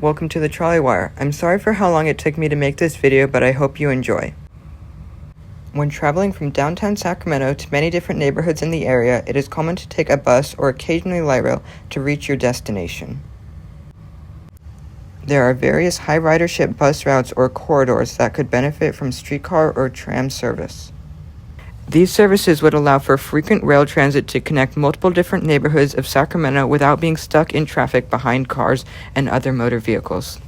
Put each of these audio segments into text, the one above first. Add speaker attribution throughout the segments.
Speaker 1: Welcome to the Trolley Wire. I'm sorry for how long it took me to make this video, but I hope you enjoy. When traveling from downtown Sacramento to many different neighborhoods in the area, it is common to take a bus or occasionally light rail to reach your destination. There are various high ridership bus routes or corridors that could benefit from streetcar or tram service. These services would allow for frequent rail transit to connect multiple different neighborhoods of Sacramento without being stuck in traffic behind cars and other motor vehicles.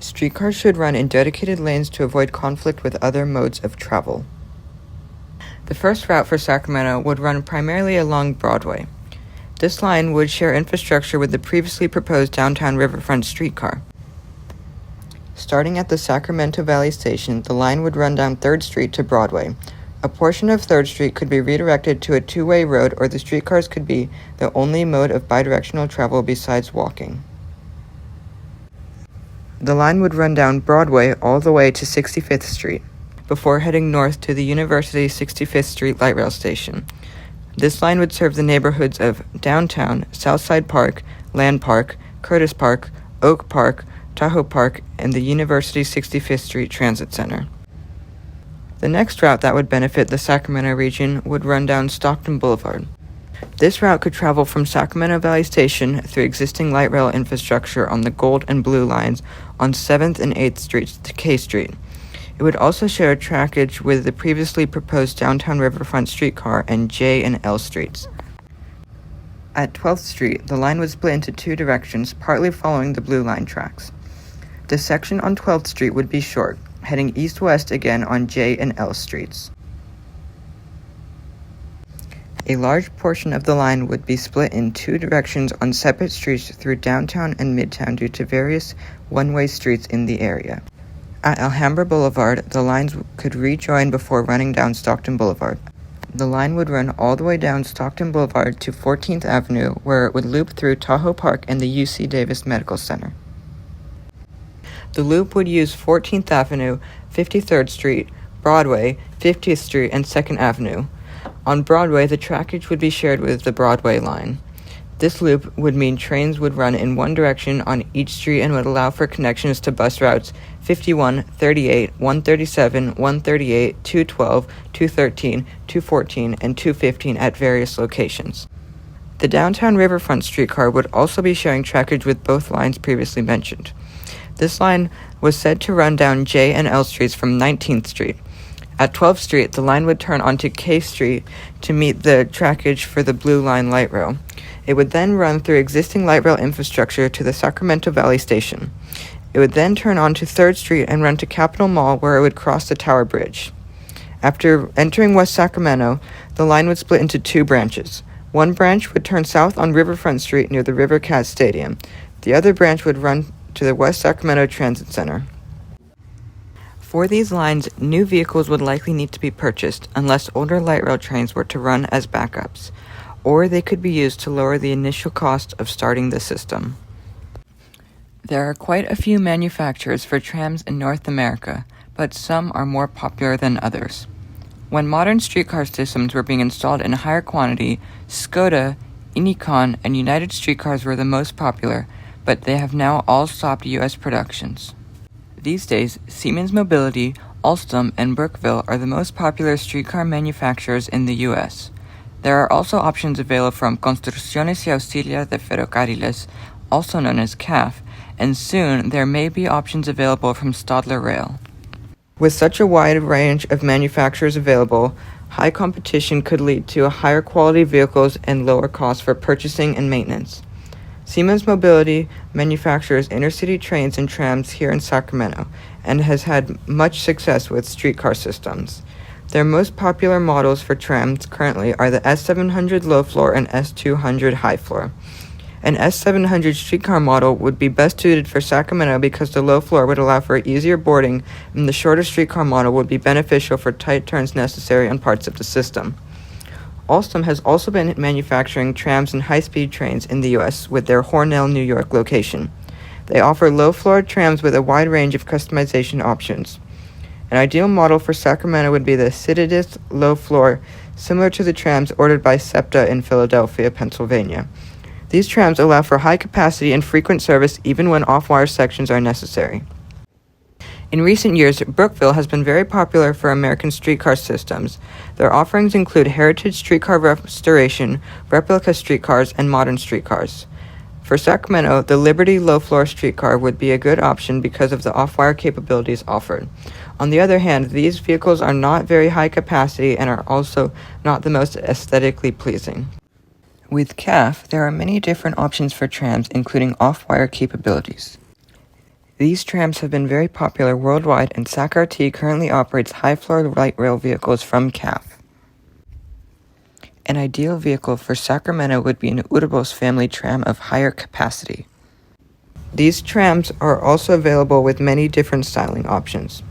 Speaker 1: Streetcars should run in dedicated lanes to avoid conflict with other modes of travel. The first route for Sacramento would run primarily along Broadway. This line would share infrastructure with the previously proposed downtown Riverfront streetcar. Starting at the Sacramento Valley Station, the line would run down 3rd Street to Broadway. A portion of 3rd Street could be redirected to a two-way road, or the streetcars could be the only mode of bidirectional travel besides walking. The line would run down Broadway all the way to 65th Street, before heading north to the University 65th Street Light Rail Station. This line would serve the neighborhoods of Downtown, Southside Park, Land Park, Curtis Park, Oak Park, Tahoe Park, and the University 65th Street Transit Center. The next route that would benefit the Sacramento region would run down Stockton Boulevard. This route could travel from Sacramento Valley Station through existing light rail infrastructure on the Gold and Blue lines on 7th and 8th Streets to K Street. It would also share a trackage with the previously proposed downtown Riverfront streetcar and J and L Streets. At 12th Street, the line would split into two directions, partly following the Blue Line tracks. The section on 12th Street would be short, heading east-west again on J and L Streets. A large portion of the line would be split in two directions on separate streets through downtown and midtown due to various one-way streets in the area. At Alhambra Boulevard, the lines could rejoin before running down Stockton Boulevard. The line would run all the way down Stockton Boulevard to 14th Avenue, where it would loop through Tahoe Park and the UC Davis Medical Center. The loop would use 14th Avenue, 53rd Street, Broadway, 50th Street, and 2nd Avenue. On Broadway, the trackage would be shared with the Broadway line. This loop would mean trains would run in one direction on each street and would allow for connections to bus routes 51, 38, 137, 138, 212, 213, 214, and 215 at various locations. The downtown Riverfront streetcar would also be sharing trackage with both lines previously mentioned. This line was said to run down J and L Streets from 19th Street. At 12th Street, the line would turn onto K Street to meet the trackage for the Blue Line light rail. It would then run through existing light rail infrastructure to the Sacramento Valley Station. It would then turn onto 3rd Street and run to Capitol Mall, where it would cross the Tower Bridge. After entering West Sacramento, the line would split into two branches. One branch would turn south on Riverfront Street near the Rivercat Stadium. The other branch would run to the West Sacramento Transit Center. For these lines, new vehicles would likely need to be purchased unless older light rail trains were to run as backups, or they could be used to lower the initial cost of starting the system. There are quite a few manufacturers for trams in North America, but some are more popular than others. When modern streetcar systems were being installed in higher quantity, Skoda, Inicon, and United Streetcars were the most popular, but they have now all stopped U.S. productions. These days, Siemens Mobility, Alstom, and Brookville are the most popular streetcar manufacturers in the U.S. There are also options available from Construcciones y Auxilia de Ferrocarriles, also known as CAF, and soon there may be options available from Stadler Rail. With such a wide range of manufacturers available, high competition could lead to higher quality vehicles and lower costs for purchasing and maintenance. Siemens Mobility manufactures intercity trains and trams here in Sacramento and has had much success with streetcar systems. Their most popular models for trams currently are the S700 low floor and S200 high floor. An S700 streetcar model would be best suited for Sacramento because the low floor would allow for easier boarding, and the shorter streetcar model would be beneficial for tight turns necessary on parts of the system. Alstom has also been manufacturing trams and high-speed trains in the U.S. with their Hornell, New York location. They offer low-floor trams with a wide range of customization options. An ideal model for Sacramento would be the Citadis low floor, similar to the trams ordered by SEPTA in Philadelphia, Pennsylvania. These trams allow for high capacity and frequent service even when off-wire sections are necessary. In recent years, Brookville has been very popular for American streetcar systems. Their offerings include heritage streetcar restoration, replica streetcars, and modern streetcars. For Sacramento, the Liberty low-floor streetcar would be a good option because of the off-wire capabilities offered. On the other hand, these vehicles are not very high capacity and are also not the most aesthetically pleasing. With CAF, there are many different options for trams, including off-wire capabilities. These trams have been very popular worldwide, and SacRT currently operates high-floor light rail vehicles from CAF. An ideal vehicle for Sacramento would be an Uribos family tram of higher capacity. These trams are also available with many different styling options.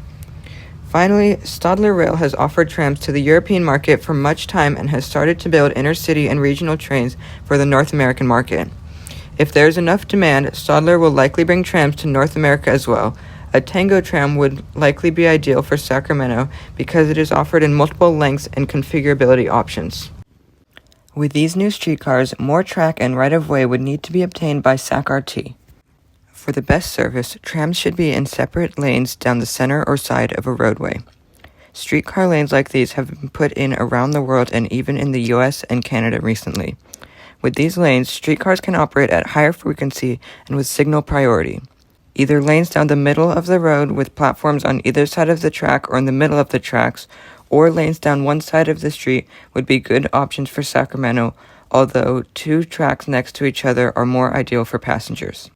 Speaker 1: Finally, Stadler Rail has offered trams to the European market for much time and has started to build inner-city and regional trains for the North American market. If there is enough demand, Stadler will likely bring trams to North America as well. A Tango tram would likely be ideal for Sacramento because it is offered in multiple lengths and configurability options. With these new streetcars, more track and right-of-way would need to be obtained by SacRT. For the best service, trams should be in separate lanes down the center or side of a roadway. Streetcar lanes like these have been put in around the world and even in the US and Canada recently. With these lanes, streetcars can operate at higher frequency and with signal priority. Either lanes down the middle of the road with platforms on either side of the track or in the middle of the tracks, or lanes down one side of the street would be good options for Sacramento, although two tracks next to each other are more ideal for passengers.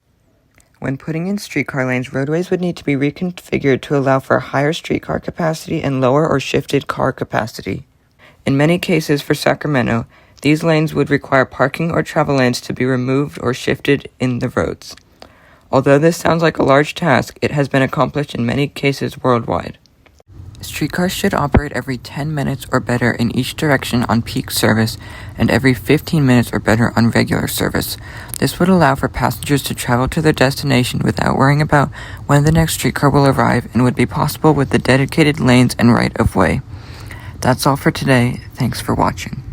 Speaker 1: When putting in streetcar lanes, roadways would need to be reconfigured to allow for higher streetcar capacity and lower or shifted car capacity. In many cases for Sacramento, these lanes would require parking or travel lanes to be removed or shifted in the roads. Although this sounds like a large task, it has been accomplished in many cases worldwide. Streetcars should operate every 10 minutes or better in each direction on peak service and every 15 minutes or better on regular service. This would allow for passengers to travel to their destination without worrying about when the next streetcar will arrive and would be possible with the dedicated lanes and right-of-way. That's all for today. Thanks for watching.